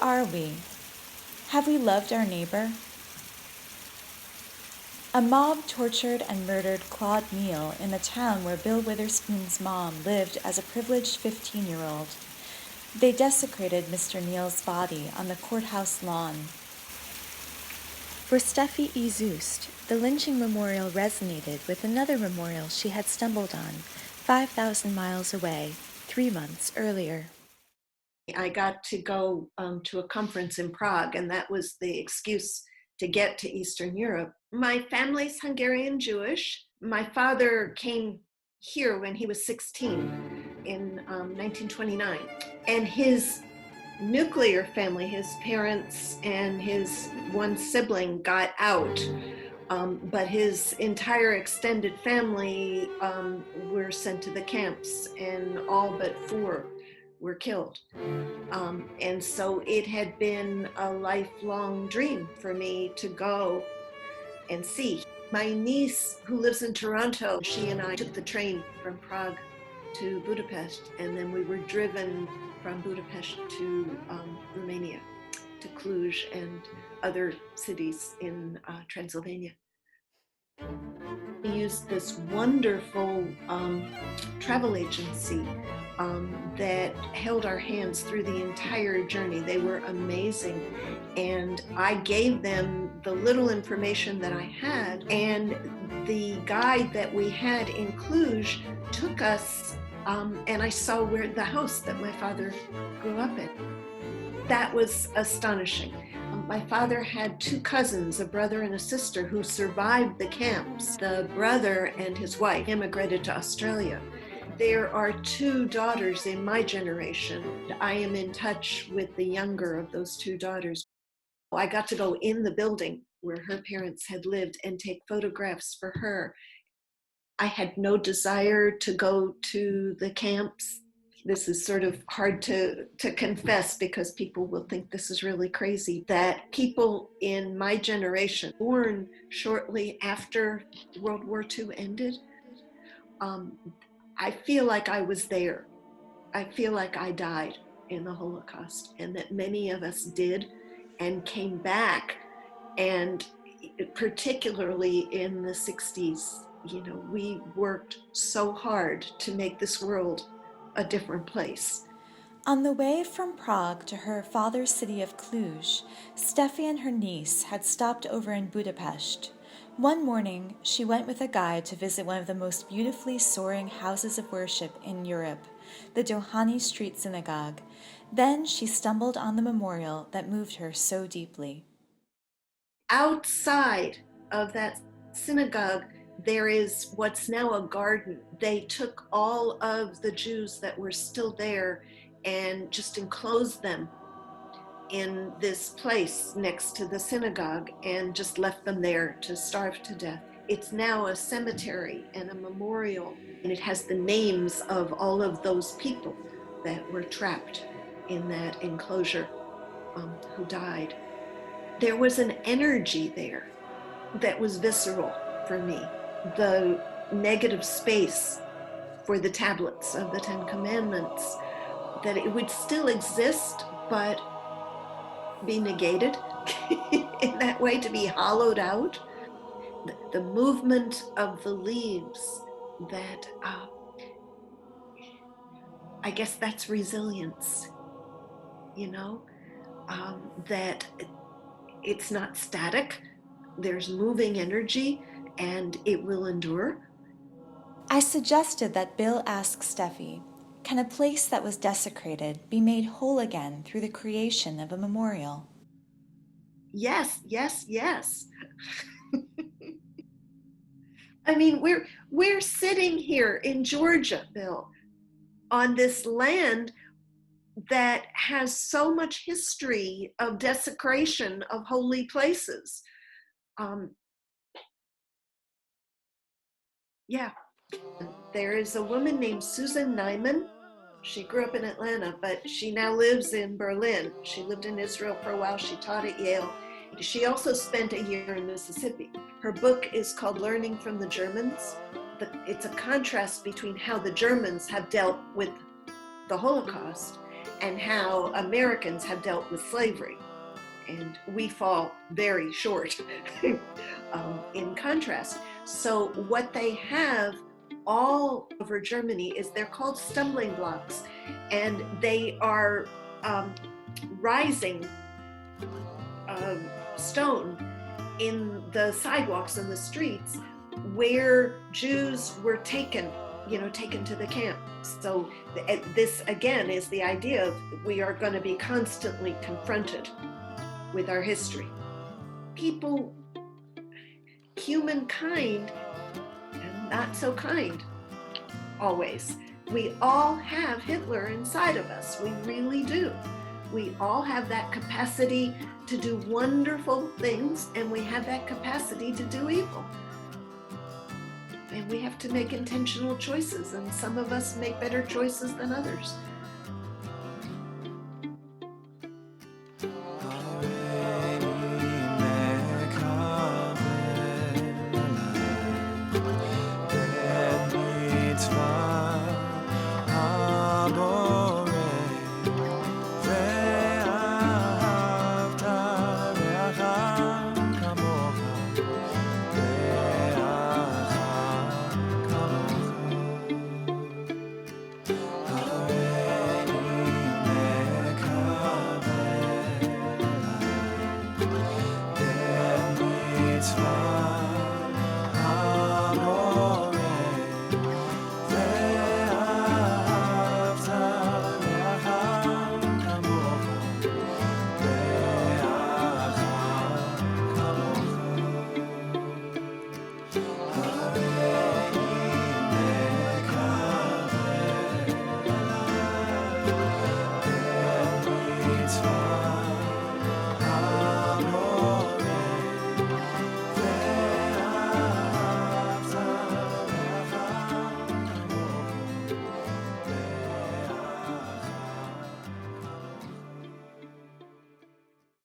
are we? Have we loved our neighbor? A mob tortured and murdered Claude Neal in the town where Bill Witherspoon's mom lived as a privileged 15-year-old. They desecrated Mr. Neal's body on the courthouse lawn. For Steffi E. Zust, the lynching memorial resonated with another memorial she had stumbled on 5,000 miles away 3 months earlier. I got to go to a conference in Prague, and that was the excuse to get to Eastern Europe. My family's Hungarian Jewish. My father came here when he was 16 in 1929, and his nuclear family, his parents and his one sibling got out, but his entire extended family were sent to the camps, and all but 4 were killed. And so it had been a lifelong dream for me to go and see. My niece, who lives in Toronto, she and I took the train from Prague to Budapest, and then we were driven from Budapest to Romania, to Cluj and other cities in Transylvania. We used this wonderful travel agency that held our hands through the entire journey. They were amazing, and I gave them the little information that I had, and the guide that we had in Cluj took us, and I saw where the house that my father grew up in. That was astonishing. My father had 2 cousins, a brother and a sister, who survived the camps. The brother and his wife immigrated to Australia. There are 2 daughters in my generation. I am in touch with the younger of those 2 daughters. I got to go in the building where her parents had lived and take photographs for her. I had no desire to go to the camps. This is sort of hard to confess, because people will think this is really crazy, that people in my generation, born shortly after World War II ended, I feel like I was there. I feel like I died in the Holocaust, and that many of us did and came back. And particularly in the 60s, we worked so hard to make this world a different place. On the way from Prague to her father's city of Cluj, Steffi and her niece had stopped over in Budapest. One morning, she went with a guide to visit one of the most beautifully soaring houses of worship in Europe, the Doheny Street Synagogue. Then she stumbled on the memorial that moved her so deeply. Outside of that synagogue, there is what's now a garden. They took all of the Jews that were still there and just enclosed them in this place next to the synagogue and just left them there to starve to death. It's now a cemetery and a memorial, and it has the names of all of those people that were trapped in that enclosure, who died. There was an energy there that was visceral for me. The negative space for the tablets of the 10 Commandments, that it would still exist, but be negated in that way, to be hollowed out. The movement of the leaves, that I guess that's resilience, that it's not static, there's moving energy, and it will endure. I suggested that Bill ask Steffi, can a place that was desecrated be made whole again through the creation of a memorial? Yes, yes, yes. I mean, we're sitting here in Georgia, Bill, on this land that has so much history of desecration of holy places. Yeah, there is a woman named Susan Nyman. She grew up in Atlanta, but she now lives in Berlin. She lived in Israel for a while. She taught at Yale. She also spent a year in Mississippi. Her book is called Learning from the Germans. It's a contrast between how the Germans have dealt with the Holocaust and how Americans have dealt with slavery. And we fall very short in contrast. So what they have all over Germany is they're called stumbling blocks, and they are rising stone in the sidewalks and the streets where Jews were taken to the camp. So this again is the idea of we are going to be constantly confronted with our history. People, humankind, and not so kind always. We all have Hitler inside of us. We really do. We all have that capacity to do wonderful things, and we have that capacity to do evil. And we have to make intentional choices, and some of us make better choices than others.